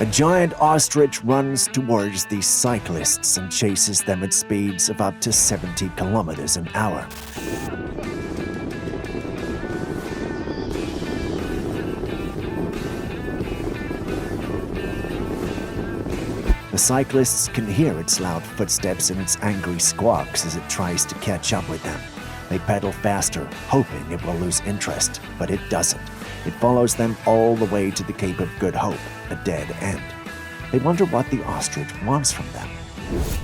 A giant ostrich runs towards these cyclists and chases them at speeds of up to 70 kilometers an hour. The cyclists can hear its loud footsteps and its angry squawks as it tries to catch up with them. They pedal faster, hoping it will lose interest, but it doesn't. It follows them all the way to the Cape of Good Hope, a dead end. They wonder what the ostrich wants from them.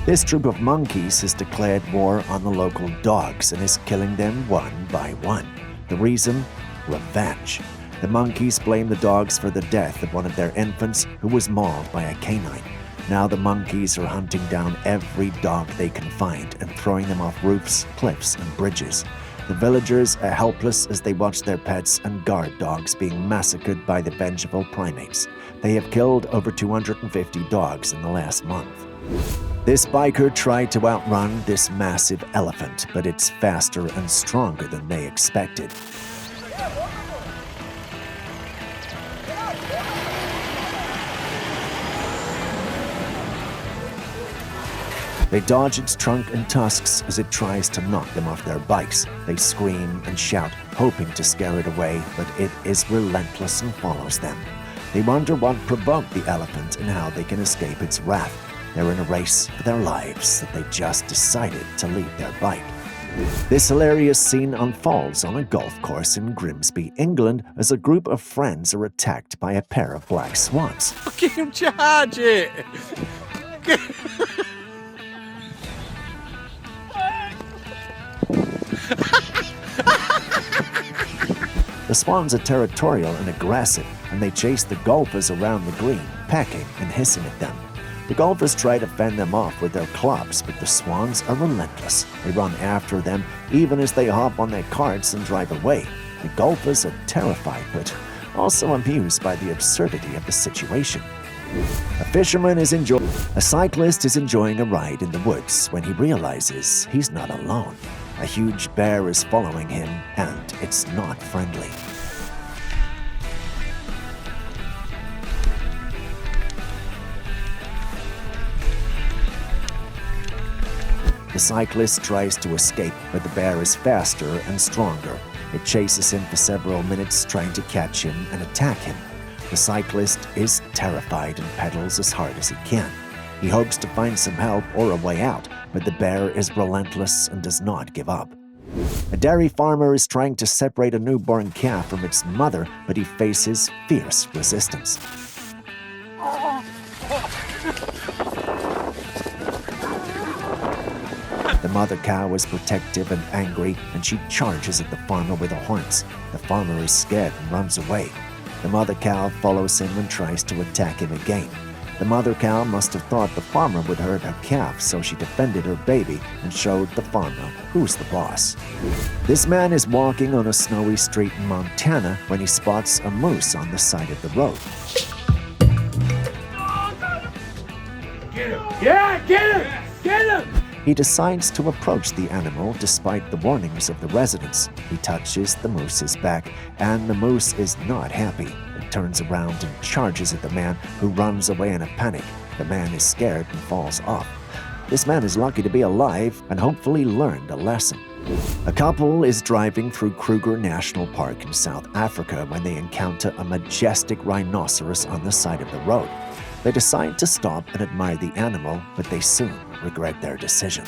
This troop of monkeys has declared war on the local dogs and is killing them one by one. The reason? Revenge. The monkeys blame the dogs for the death of one of their infants who was mauled by a canine. Now the monkeys are hunting down every dog they can find and throwing them off roofs, cliffs, and bridges. The villagers are helpless as they watch their pets and guard dogs being massacred by the vengeful primates. They have killed over 250 dogs in the last month. This biker tried to outrun this massive elephant, but it's faster and stronger than they expected. They dodge its trunk and tusks as it tries to knock them off their bikes. They scream and shout, hoping to scare it away, but it is relentless and follows them. They wonder what provoked the elephant and how they can escape its wrath. They're in a race for their lives that they just decided to leave their bike. This hilarious scene unfolds on a golf course in Grimsby, England, as a group of friends are attacked by a pair of black swans. Fucking charge it! The swans are territorial and aggressive, and they chase the golfers around the green, pecking and hissing at them. The golfers try to fend them off with their clubs, but the swans are relentless. They run after them, even as they hop on their carts and drive away. The golfers are terrified, but also amused by the absurdity of the situation. A cyclist is enjoying a ride in the woods when he realizes he's not alone. A huge bear is following him, and it's not friendly. The cyclist tries to escape, but the bear is faster and stronger. It chases him for several minutes, trying to catch him and attack him. The cyclist is terrified and pedals as hard as he can. He hopes to find some help or a way out, but the bear is relentless and does not give up. A dairy farmer is trying to separate a newborn calf from its mother, but he faces fierce resistance. The mother cow is protective and angry, and she charges at the farmer with her horns. The farmer is scared and runs away. The mother cow follows him and tries to attack him again. The mother cow must have thought the farmer would hurt her calf, so she defended her baby and showed the farmer who's the boss. This man is walking on a snowy street in Montana when he spots a moose on the side of the road. Get him! Yeah, get him! Get him! He decides to approach the animal despite the warnings of the residents. He touches the moose's back, and the moose is not happy. It turns around and charges at the man, who runs away in a panic. The man is scared and falls off. This man is lucky to be alive and hopefully learned a lesson. A couple is driving through Kruger National Park in South Africa when they encounter a majestic rhinoceros on the side of the road. They decide to stop and admire the animal, but they soon regret their decision.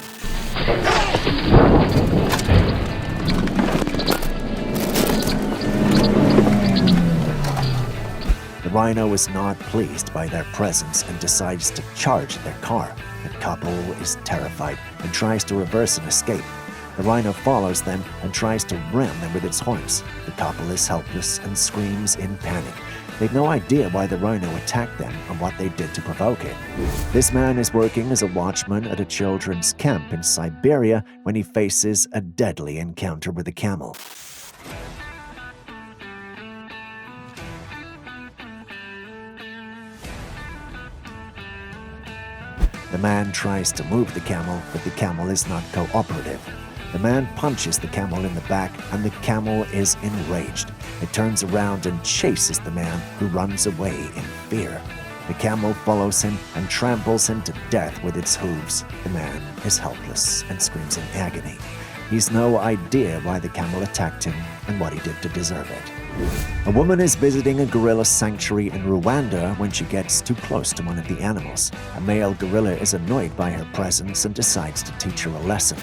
The rhino is not pleased by their presence and decides to charge at their car. The couple is terrified and tries to reverse and escape. The rhino follows them and tries to ram them with its horns. The couple is helpless and screams in panic. They've no idea why the rhino attacked them and what they did to provoke it. This man is working as a watchman at a children's camp in Siberia when he faces a deadly encounter with a camel. The man tries to move the camel, but the camel is not cooperative. The man punches the camel in the back, and the camel is enraged. It turns around and chases the man, who runs away in fear. The camel follows him and tramples him to death with its hooves. The man is helpless and screams in agony. He's no idea why the camel attacked him and what he did to deserve it. A woman is visiting a gorilla sanctuary in Rwanda when she gets too close to one of the animals. A male gorilla is annoyed by her presence and decides to teach her a lesson.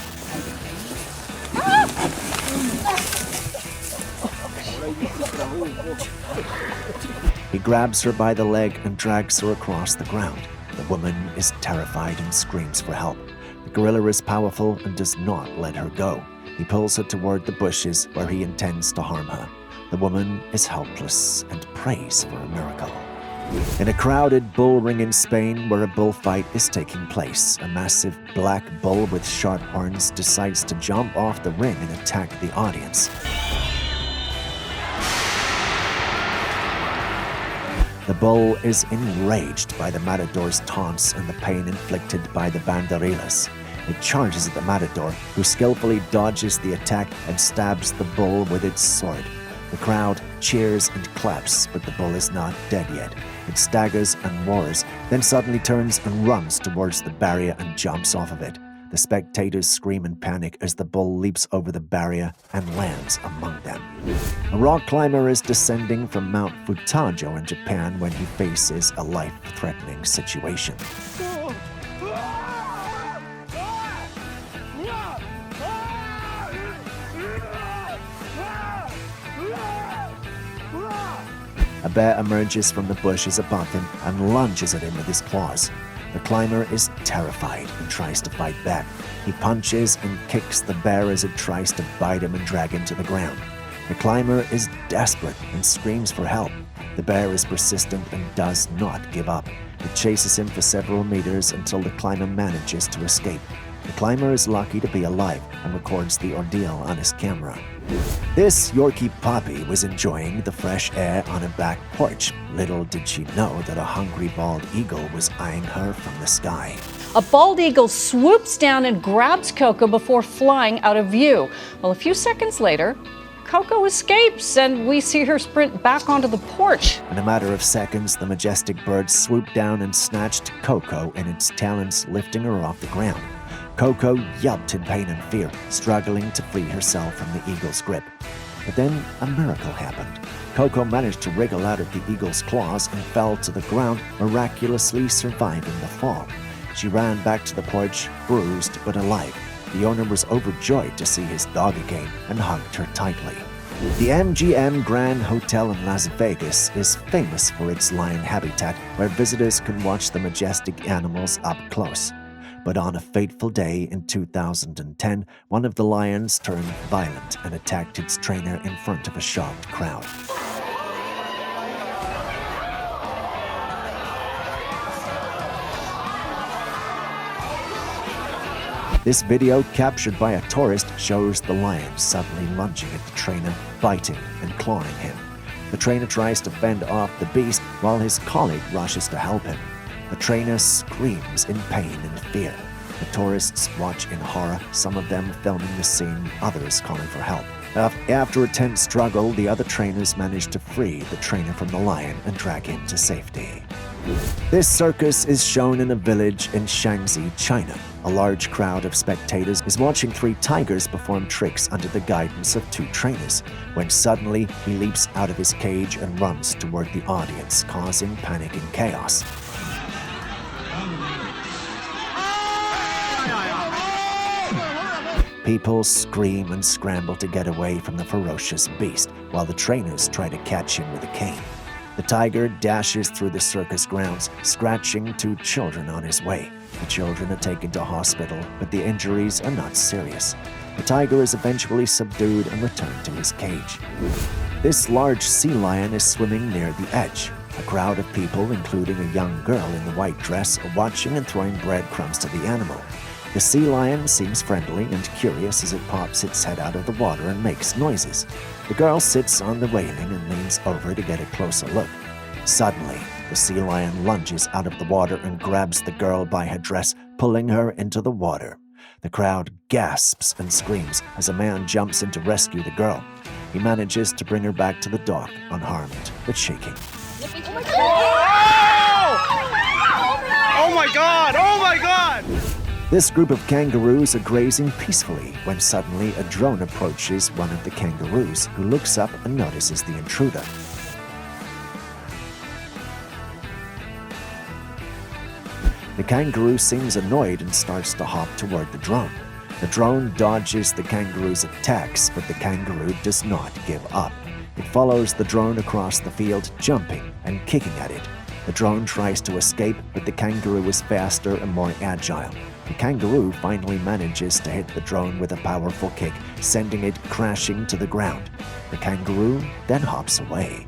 He grabs her by the leg and drags her across the ground. The woman is terrified and screams for help. The gorilla is powerful and does not let her go. He pulls her toward the bushes where he intends to harm her. The woman is helpless and prays for a miracle. In a crowded bull ring in Spain where a bullfight is taking place, a massive black bull with sharp horns decides to jump off the ring and attack the audience. The bull is enraged by the matador's taunts and the pain inflicted by the banderillas. It charges at the matador, who skillfully dodges the attack and stabs the bull with its sword. The crowd cheers and claps, but the bull is not dead yet. It staggers and roars, then suddenly turns and runs towards the barrier and jumps off of it. The spectators scream in panic as the bull leaps over the barrier and lands among them. A rock climber is descending from Mount Futajo in Japan when he faces a life-threatening situation. A bear emerges from the bushes above him and lunges at him with his claws. The climber is terrified and tries to fight back. He punches and kicks the bear as it tries to bite him and drag him to the ground. The climber is desperate and screams for help. The bear is persistent and does not give up. It chases him for several meters until the climber manages to escape. The climber is lucky to be alive and records the ordeal on his camera. This Yorkie puppy was enjoying the fresh air on a back porch. Little did she know that a hungry bald eagle was eyeing her from the sky. A bald eagle swoops down and grabs Coco before flying out of view. Well, a few seconds later, Coco escapes and we see her sprint back onto the porch. In a matter of seconds, the majestic bird swooped down and snatched Coco in its talons, lifting her off the ground. Coco yelped in pain and fear, struggling to free herself from the eagle's grip. But then a miracle happened. Coco managed to wriggle out of the eagle's claws and fell to the ground, miraculously surviving the fall. She ran back to the porch, bruised but alive. The owner was overjoyed to see his dog again and hugged her tightly. The MGM Grand Hotel in Las Vegas is famous for its lion habitat, where visitors can watch the majestic animals up close. But on a fateful day in 2010, one of the lions turned violent and attacked its trainer in front of a shocked crowd. This video, captured by a tourist, shows the lion suddenly lunging at the trainer, biting and clawing him. The trainer tries to fend off the beast while his colleague rushes to help him. The trainer screams in pain and fear. The tourists watch in horror, some of them filming the scene, others calling for help. After a tense struggle, the other trainers manage to free the trainer from the lion and drag him to safety. This circus is shown in a village in Shaanxi, China. A large crowd of spectators is watching 3 tigers perform tricks under the guidance of 2 trainers, when suddenly he leaps out of his cage and runs toward the audience, causing panic and chaos. People scream and scramble to get away from the ferocious beast, while the trainers try to catch him with a cane. The tiger dashes through the circus grounds, scratching 2 children on his way. The children are taken to hospital, but the injuries are not serious. The tiger is eventually subdued and returned to his cage. This large sea lion is swimming near the edge. A crowd of people, including a young girl in the white dress, are watching and throwing breadcrumbs to the animal. The sea lion seems friendly and curious as it pops its head out of the water and makes noises. The girl sits on the railing and leans over to get a closer look. Suddenly, the sea lion lunges out of the water and grabs the girl by her dress, pulling her into the water. The crowd gasps and screams as a man jumps in to rescue the girl. He manages to bring her back to the dock, unharmed but shaking. Oh! This group of kangaroos are grazing peacefully when suddenly a drone approaches one of the kangaroos, who looks up and notices the intruder. The kangaroo seems annoyed and starts to hop toward the drone. The drone dodges the kangaroo's attacks, but the kangaroo does not give up. It follows the drone across the field, jumping and kicking at it. The drone tries to escape, but the kangaroo is faster and more agile. The kangaroo finally manages to hit the drone with a powerful kick, sending it crashing to the ground. The kangaroo then hops away.